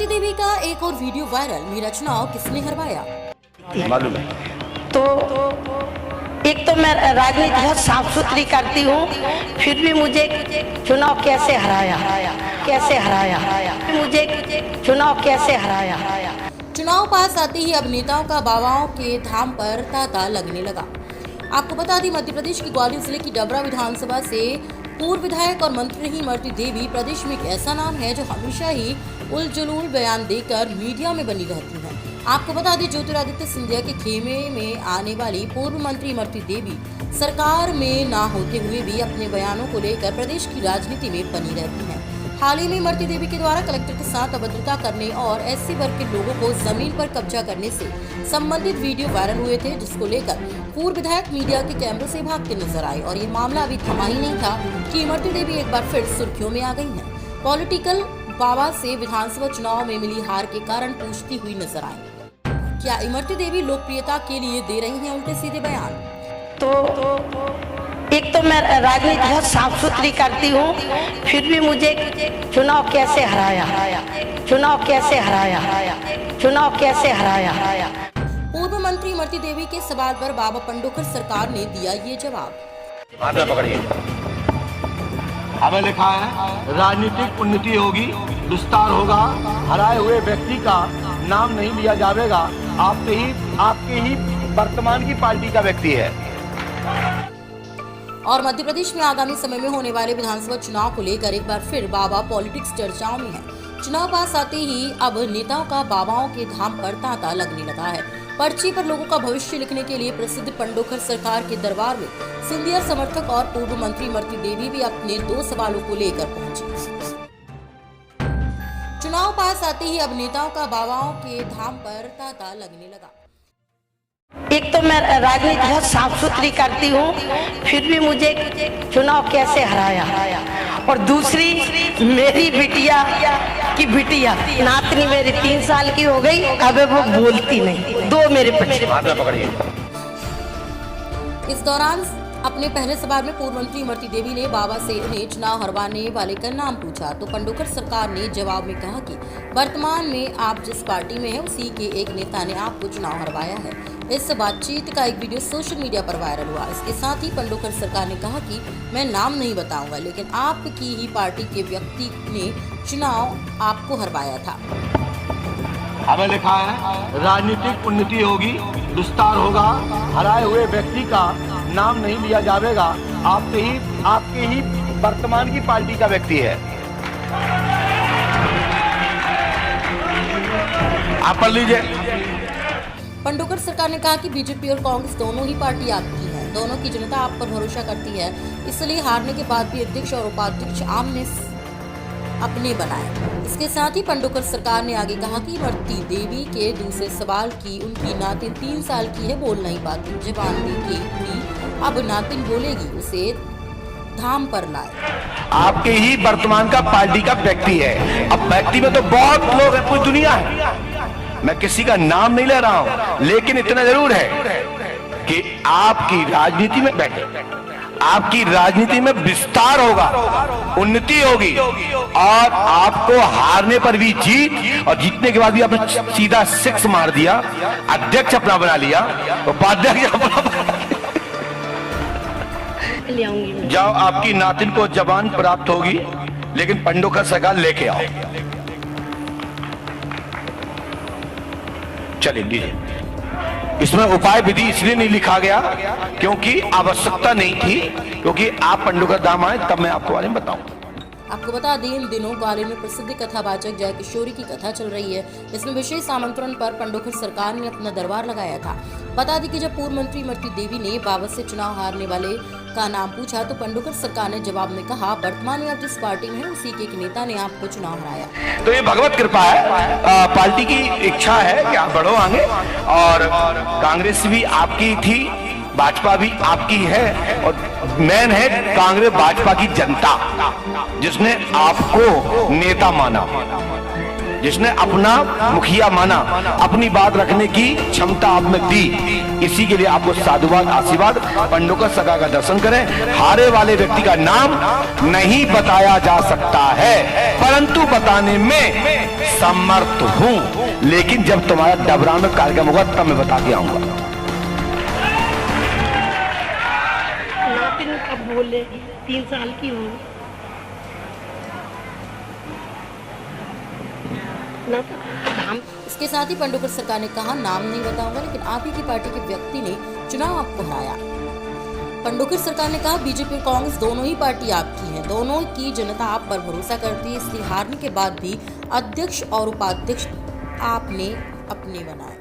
इमरती देवी का एक और वीडियो वायरल। मेरा चुनाव किसने हरवाया? मालूम है तो एक तो मैं राजनीति बहुत साफ सुथरी करती हूँ, फिर भी मुझे चुनाव कैसे हराया, मुझे चुनाव कैसे हराया। चुनाव पास आते ही अब नेताओं का बाबाओं के धाम पर तांता लगने लगा। आपको बता दें, मध्य प्रदेश की ग्वालियर जिले की डबरा विधानसभा से पूर्व विधायक और मंत्री रही इमरती देवी प्रदेश में एक ऐसा नाम है जो हमेशा ही उलझुल बयान देकर मीडिया में बनी रहती है। आपको बता दें, ज्योतिरादित्य सिंधिया के खेमे में आने वाली पूर्व मंत्री इमरती देवी सरकार में ना होते हुए भी अपने बयानों को लेकर प्रदेश की राजनीति में बनी रहती हैं। हाल ही में इमरती देवी के द्वारा कलेक्टर के साथ अभद्रता करने और एससी वर्ग के लोगों को जमीन पर कब्जा करने से संबंधित वीडियो वायरल हुए थे, जिसको लेकर पूर्व विधायक मीडिया के कैमरे से भागते नजर आए। और ये मामला अभी थमा ही नहीं था कि इमरती देवी एक बार फिर सुर्खियों में आ गई हैं। पॉलिटिकल बाबा से विधानसभा चुनाव में मिली हार के कारण पूछती हुई नजर आई, क्या इमरती देवी लोकप्रियता के लिए दे रही हैं उल्टे सीधे बयान? तो एक तो मैं राजनीति बहुत साफ सुथरी करती हूँ, फिर भी मुझे चुनाव कैसे हराया। पूर्व मंत्री इमरती देवी के सवाल पर बाबा पंडोकर सरकार ने दिया ये जवाब। हाथ में पकड़िए। हमें लिखा है राजनीतिक उन्नति होगी, विस्तार होगा, हराए हुए व्यक्ति का नाम नहीं लिया जाएगा। आपके ही वर्तमान की पार्टी का व्यक्ति है। और मध्य प्रदेश में आगामी समय में होने वाले विधानसभा चुनाव को लेकर एक बार फिर बाबा पॉलिटिक्स चर्चाओं में है। चुनाव पास आते ही अब नेताओं का बाबाओं के धाम पर तांता लगने लगा है। पर्ची पर लोगों का भविष्य लिखने के लिए प्रसिद्ध पंडोकर सरकार के दरबार में सिंधिया समर्थक और पूर्व मंत्री इमरती देवी भी अपने 2 सवालों को लेकर पहुंची। चुनाव पास आते ही अब नेताओं का बाबाओं के धाम पर तांता लगने लगा। एक तो मैं राजनीति बहुत साफ सुथरी करती हूँ, फिर भी मुझे चुनाव कैसे हराया। और दूसरी, मेरी बिटिया नातनी मेरी 3 साल की हो गई, अब वो बोलती नहीं। 2 मेरे बच्चे। हाथ में पकड़िए। इस दौरान अपने पहले सवाल में पूर्व मंत्री इमरती देवी ने बाबा से उन्हें चुनाव हरवाने वाले का नाम पूछा, तो पंडोकर सरकार ने जवाब में कहा कि वर्तमान में आप जिस पार्टी में हैं उसी के एक नेता ने आपको चुनाव हरवाया है। इस बातचीत का एक वीडियो सोशल मीडिया पर वायरल हुआ। इसके साथ ही पंडोकर सरकार ने कहा कि मैं नाम नहीं बताऊंगा, लेकिन आपकी ही पार्टी के व्यक्ति ने चुनाव आपको हरवाया था। हमें लिखा है राजनीतिक उन्नति होगी, विस्तार होगा, हराए हुए व्यक्ति का नाम नहीं लिया जाएगा। आपके ही वर्तमान की पार्टी का व्यक्ति है। आप पढ़ लीजिए। पंडोकर सरकार ने कहा कि बीजेपी और कांग्रेस दोनों ही पार्टी आपकी है, दोनों की जनता आप पर भरोसा करती है, इसलिए हारने के बाद भी अध्यक्ष और उपाध्यक्ष आमने अपने बनाए। इसके साथ ही पंडोकर सरकार ने आगे कहा कि इमरती देवी के दूसरे सवाल की उनकी नातिन 3 साल की है, बोल नहीं पाती, जबान दी थी, अब नातिन बोलेगी, उसे धाम पर लाए। आपके ही वर्तमान का पार्टी का व्यक्ति है। अब व्यक्ति में तो बहुत लोग हैं, पूरी दुनिया है, मैं किसी का नाम नहीं ले रहा हूं, लेकिन इतना जरूर है कि आपकी राजनीति में बैठे, आपकी राजनीति में विस्तार होगा, उन्नति होगी, और आपको हारने पर भी जीत, और जीतने के बाद भी आपने सीधा 6 मार दिया, अध्यक्ष अपना बना लिया, उपाध्यक्ष अपना जाओ। आपकी नातिन को जबान प्राप्त होगी, लेकिन पंडोकर सरकार लेके आओ। चलिए लीजिए। इसमें उपाय विधि इसलिए नहीं लिखा गया क्योंकि आवश्यकता नहीं थी, क्योंकि आप पंडोकर धाम आए तब मैं आपको बारे में बताऊं। आपको बता दें, इन दिनों ग्वालियर में प्रसिद्ध कथावाचक जय किशोरी की कथा चल रही है। इसमें विशेष आमंत्रण पर पंडोकर सरकार ने अपना दरबार लगाया था। बता दें कि जब पूर्व मंत्री इमरती देवी ने बाबा से चुनाव हारने वाले का नाम पूछा, तो पंडोकर सरकार ने जवाब में कहा, वर्तमान में आप जिस पार्टी में हैं उसी के एक नेता ने आपको चुनाव हराया। तो ये भगवत कृपा है, पार्टी की इच्छा है कि आप बढ़ो आगे, और कांग्रेस भी आपकी थी, भाजपा भी आपकी है, और मेन है कांग्रेस भाजपा की जनता जिसने आपको नेता माना। जिसने अपना मुखिया माना, अपनी बात रखने की क्षमता आप में दी, इसी के लिए आपको साधुवाद आशीर्वाद। पंडोकर सगा का दर्शन करें। हारे वाले व्यक्ति का नाम नहीं बताया जा सकता है, परंतु बताने में समर्थ हूं। लेकिन जब तुम्हारा डबरा में कार्यक्रम होगा तब मैं बता के आऊंगा। नातिन कब बोले 3 साल की हूँ ना। इसके साथ ही पंडोकर सरकार ने कहा, नाम नहीं बताऊंगा, लेकिन आप ही की पार्टी के व्यक्ति ने चुनाव आपको हराया। पंडोकर सरकार ने कहा, बीजेपी और कांग्रेस दोनों ही पार्टी आपकी है, दोनों की जनता आप पर भरोसा करती है, इसलिए हारने के बाद भी अध्यक्ष और उपाध्यक्ष आपने अपने बनाए।